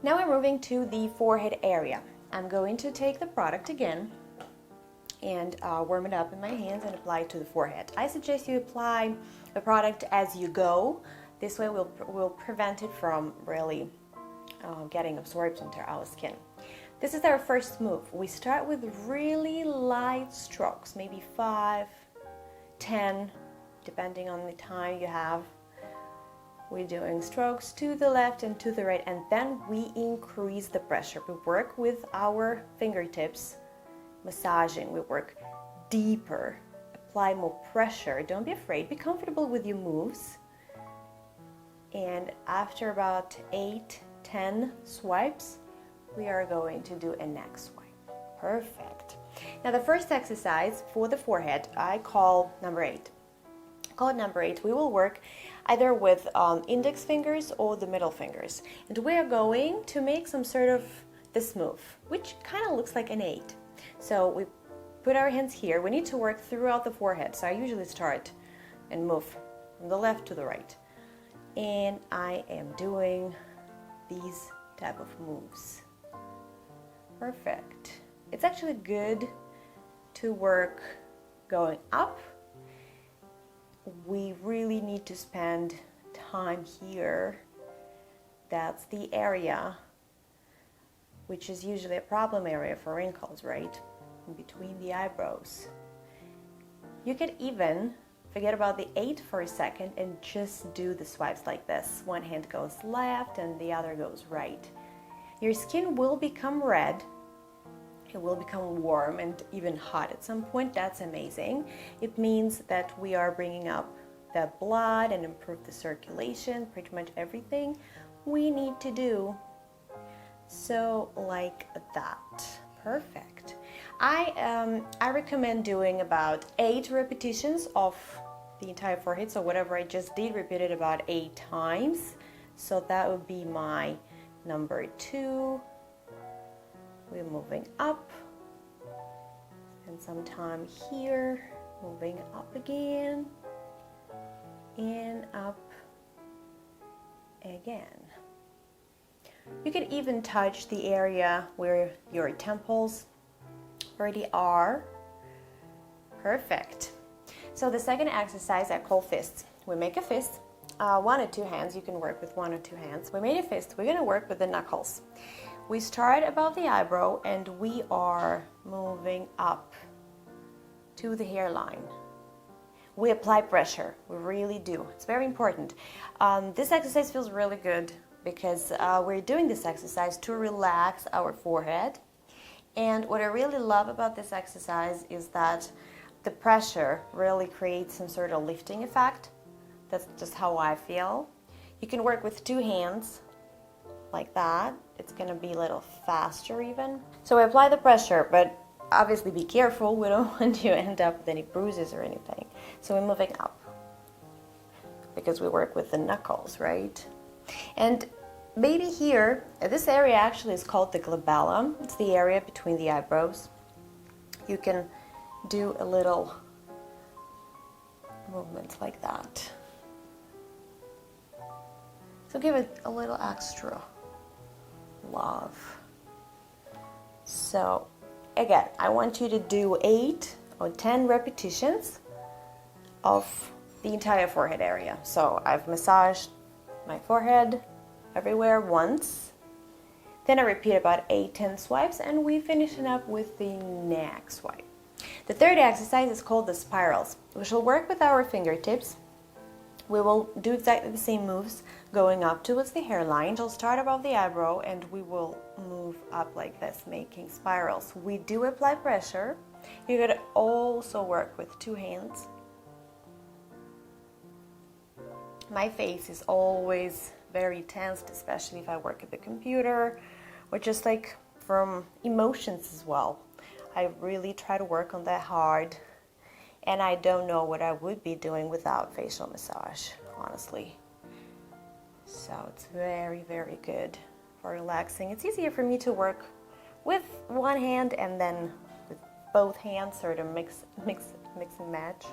Now we're moving to the forehead area. I'm going to take the product again and warm it up in my hands and apply it to the forehead. I suggest you apply the product as you go. This way we'll prevent it from really getting absorbed into our skin. This is our first move. We start with really light strokes, maybe 5, 10, depending on the time you have. We're doing strokes to the left and to the right, and then we increase the pressure. We work with our fingertips, massaging. We work deeper, apply more pressure. Don't be afraid, be comfortable with your moves. And after about 8, 10 swipes, we are going to do a neck swipe. Perfect. Now the first exercise for the forehead, I call number 8. Call number 8. We will work either with index fingers or the middle fingers. And we are going to make some sort of this move, which kind of looks like an 8. So we put our hands here. We need to work throughout the forehead. So I usually start and move from the left to the right. And I am doing these type of moves. Perfect. It's actually good to work going up. We really need to spend time here. That's the area which is usually a problem area for wrinkles, right? In between the eyebrows. You could even forget about the 8 for a second and just do the swipes like this. One hand goes left and the other goes right. Your skin will become red. It will become warm and even hot at some point. That's amazing. It means that we are bringing up the blood and improve the circulation, pretty much everything we need to do. So like that. Perfect. I recommend doing about 8 repetitions of the entire forehead. So whatever I just did, repeat it about 8 times. So that would be my number 2. We're moving up, and sometime here, moving up again, and up again. You can even touch the area where your temples already are. Perfect. So the second exercise I call fists. We make a fist, 1 or 2 hands. You can work with 1 or 2 hands. We made a fist. We're going to work with the knuckles. We start above the eyebrow and we are moving up to the hairline. We apply pressure. We really do. It's very important. This exercise feels really good because we're doing this exercise to relax our forehead. And what I really love about this exercise is that the pressure really creates some sort of lifting effect. That's just how I feel. You can work with 2 hands like that. It's going to be a little faster even. So we apply the pressure, but obviously be careful. We don't want you to end up with any bruises or anything. So we're moving up because we work with the knuckles, right? And maybe here, this area actually is called the glabella. It's the area between the eyebrows. You can do a little movement like that. So give it a little extra love. So again, I want you to do 8 or 10 repetitions of the entire forehead area. So I've massaged my forehead everywhere once. Then I repeat about 8, 10 swipes, and we finish it up with the neck swipe. The third exercise is called the spirals. We shall work with our fingertips. We will do exactly the same moves going up towards the hairline. We'll start above the eyebrow and we will move up like this, making spirals. We do apply pressure. You could also work with 2 hands. My face is always very tensed, especially if I work at the computer or just like from emotions as well. I really try to work on that hard. And I don't know what I would be doing without facial massage, honestly. So it's very, very good for relaxing. It's easier for me to work with 1 hand and then with both hands, sort of mix and match.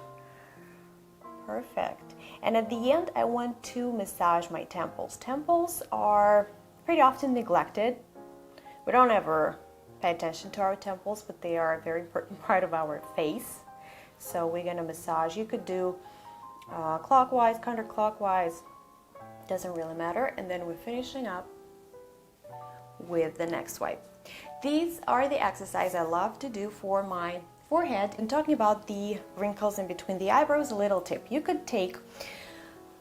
Perfect. And at the end, I want to massage my temples. Temples are pretty often neglected. We don't ever pay attention to our temples, but they are a very important part of our face. So we're gonna massage. You could do clockwise, counterclockwise, doesn't really matter. And then we're finishing up with the neck swipe. These are the exercises I love to do for my forehead. And talking about the wrinkles in between the eyebrows, a little tip. You could take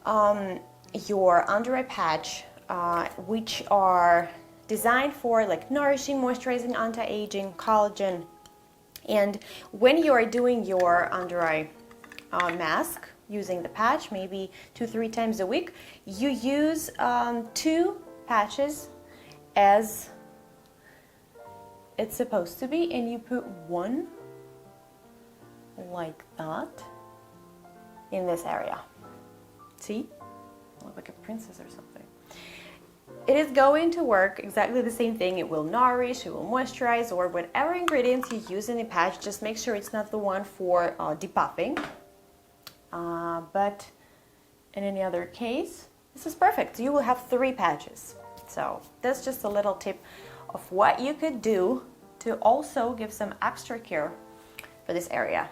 your under eye patch, which are designed for like nourishing, moisturizing, anti-aging, collagen. And when you are doing your under eye mask using the patch, maybe 2-3 times a week, you use 2 patches as it's supposed to be, and you put one like that in this area. See? I look like a princess or something. It is going to work exactly the same thing. It will nourish, it will moisturize, or whatever ingredients you use in the patch. Just make sure it's not the one for depuffing. But in any other case, this is perfect. You will have 3 patches. So that's just a little tip of what you could do to also give some extra care for this area.